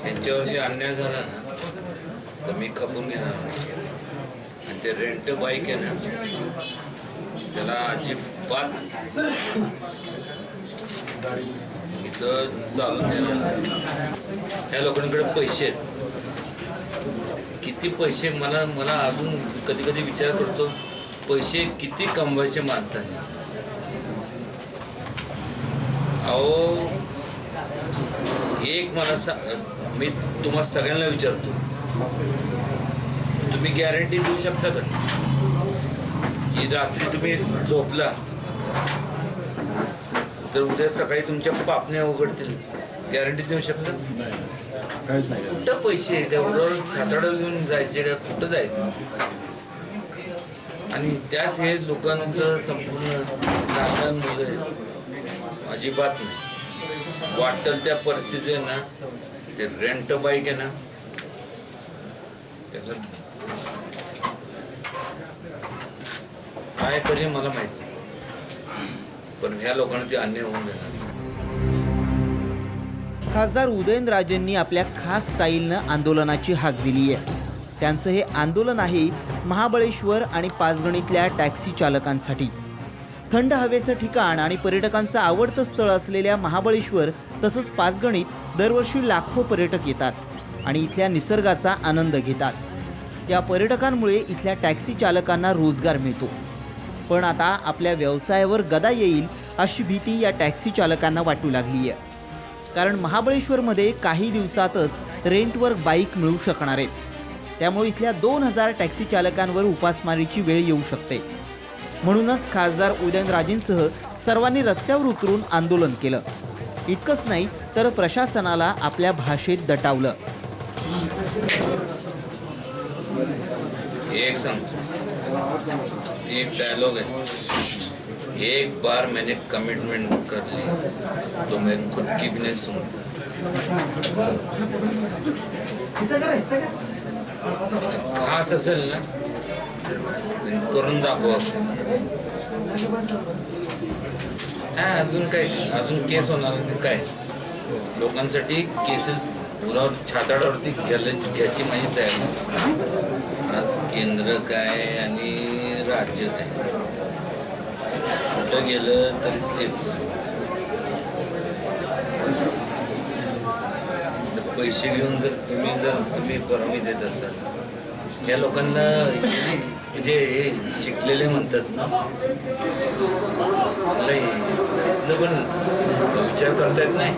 त्यांच्यावर जे अन्याय झाला ना तर मी खपून घेणार नाही. आणि ते रेंट बाईक आहे ना त्याला अजिबात इथं चालून देणार. त्या लोकांकडे पैसे आहेत. किती पैसे मला अजून कधी कधी विचार करतो पैसे किती कमवायचे माणसाने. अहो एक मला मी तुम्हा सगळ्यांना विचारतो तुम्ही गॅरंटी देऊ शकता का की रात्री तुम्ही झोपला तर उद्या सकाळी तुमच्या पापण्या उघडतील? गॅरंटी देऊ शकता? काहीच नाही. कुठं पैसे त्याबरोबर साताडं घेऊन जायचे का कुठं जायचं? आणि त्यात हे लोकांचं संपूर्ण लहान मुलं अजिबात नाही. वाटेल त्या परिस्थिती आहे ना ते रेंट बाईक आहे ना त्याला काय करेल मला माहित नाही, पण ह्या लोकांना ते अन्याय होऊन जाणार. खासदार उदयनराजेंनी आपल्या खास स्टाईलनं आंदोलनाची हाक दिली आहे. त्यांचं हे आंदोलन आहे महाबळेश्वर आणि पाचगणीतल्या टॅक्सी चालकांसाठी. थंड हवेचं ठिकाण आणि पर्यटकांचं आवडतं स्थळ असलेल्या महाबळेश्वर तसंच पाचगणीत दरवर्षी लाखो पर्यटक येतात आणि इथल्या निसर्गाचा आनंद घेतात. या पर्यटकांमुळे इथल्या टॅक्सी चालकांना रोजगार मिळतो. पण आता आपल्या व्यवसायावर गदा येईल अशी भीती या टॅक्सी चालकांना वाटू लागली आहे. कारण महाबळेश्वरमध्ये काही दिवसातच रेंटवर बाईक मिळू शकणार आहेत. त्यामुळे इथल्या 2000 टॅक्सी चालकांवर उपासमारीची वेळ येऊ शकते. म्हणूनच खासदार उदयनराजेंसह सर्वांनी रस्त्यावर उतरून आंदोलन केलं. इतकंच नाही तर प्रशासनाला आपल्या भाषेत दटावलं. एक सांगतो, एक डायलॉग है, एक बार मैंने कमिटमेंट कर ली तो मैं खुद की भी नहीं सुनता. खास असेल ना करून दाखवा. अजून काय अजून केस होणार काय? लोकांसाठी केसेस पुरावर छाताडावरती घ्यायची माझी तयारी. आज केंद्र काय आणि राज्य काय कुठं गेलं तरी तेच. पैसे घेऊन जर तुम्ही परवानगी देत असाल या लोकांना म्हणजे हे शिकलेले म्हणतात ना पण विचार करता येत नाही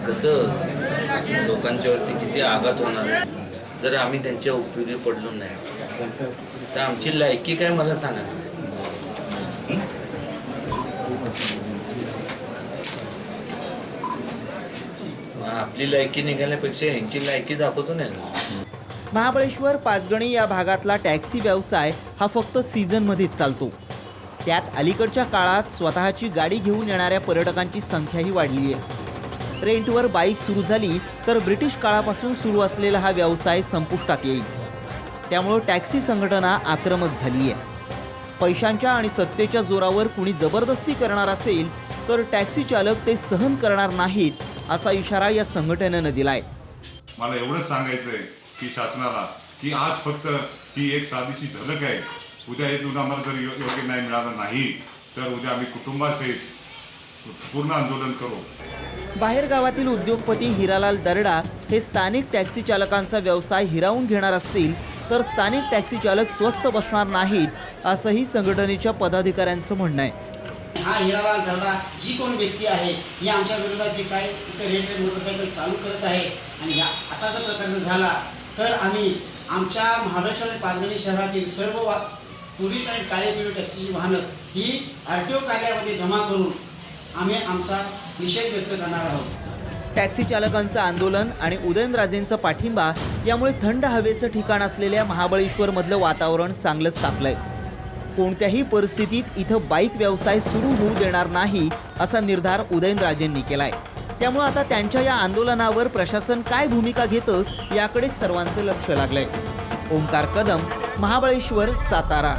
कसं लोकांच्यावरती किती आघात होणार आहे जर आम्ही त्यांच्या उपयोगी पडलो नाही तर आमची लायकी काय मला सांगा. आपली लायकी निघाल्यापेक्षा ह्यांची लायकी दाखवतो नाही. महाबळेश्वर पाचगणी या भागातला टॅक्सी व्यवसाय हा फक्त सीझनमध्येच चालतो. त्यात अलीकडच्या काळात स्वतःची गाडी घेऊन येणाऱ्या पर्यटकांची संख्याही वाढली आहे. रेंटवर बाईक सुरू झाली तर ब्रिटिश काळापासून सुरू असलेला हा व्यवसाय संपुष्टात येईल. त्यामुळे टॅक्सी संघटना आक्रमक झाली आहे. पैशांच्या आणि सत्तेच्या जोरावर कुणी जबरदस्ती करणार असेल तर टॅक्सी चालक ते सहन करणार नाहीत असा इशारा या संघटनेनं दिलाय. मला एवढंच सांगायचंय की शासनाला की आज फक्त ही एक साधीशी झलक आहे. उद्या हे तुला आम्हाला जर योग्य न्याय मिळाला नाही तर उद्या आम्ही कुटुंबासहित पूर्ण आंदोलन करू. बाहेर गावातील उद्योगपती हिरालाल दर्डा हे स्थानिक टॅक्सी चालकांचा व्यवसाय हिरावून घेणार असतील तर स्थानिक टॅक्सी चालक स्वस्त बसणार नाहीत असंही संघटनेच्या पदाधिकाऱ्यांचं म्हणणं आहे. हा हिरालाल दर्डा जी कोण व्यक्ती आहे ही आमच्या विरोधात जे काय इथे रेल्वे मोटरसायकल चालू करत आहे आणि असा जर प्रकार झाला तर आम्ही आमच्या महाबळेश्वर आणि पाचगणी शहरातील सर्व टुरिस्ट आणि काळे पिवळे टॅक्सीची वाहनं ही RTO कार्यालयामध्ये जमा करून आम्ही आमचा निषेध व्यक्त करणार आहोत. टॅक्सी चालकांचं आंदोलन आणि उदयनराजेंचा पाठिंबा यामुळे थंड हवेचं ठिकाण असलेल्या महाबळेश्वरमधलं वातावरण चांगलंच तापलंय. कोणत्याही परिस्थितीत इथं बाईक व्यवसाय सुरू होऊ देणार नाही असा निर्धार उदयनराजेंनी केलाय. त्यामुळे आता त्यांच्या या आंदोलनावर प्रशासन काय भूमिका घेतं याकडे सर्वांचं लक्ष लागलंय. ओमकार कदम, महाबळेश्वर, सातारा.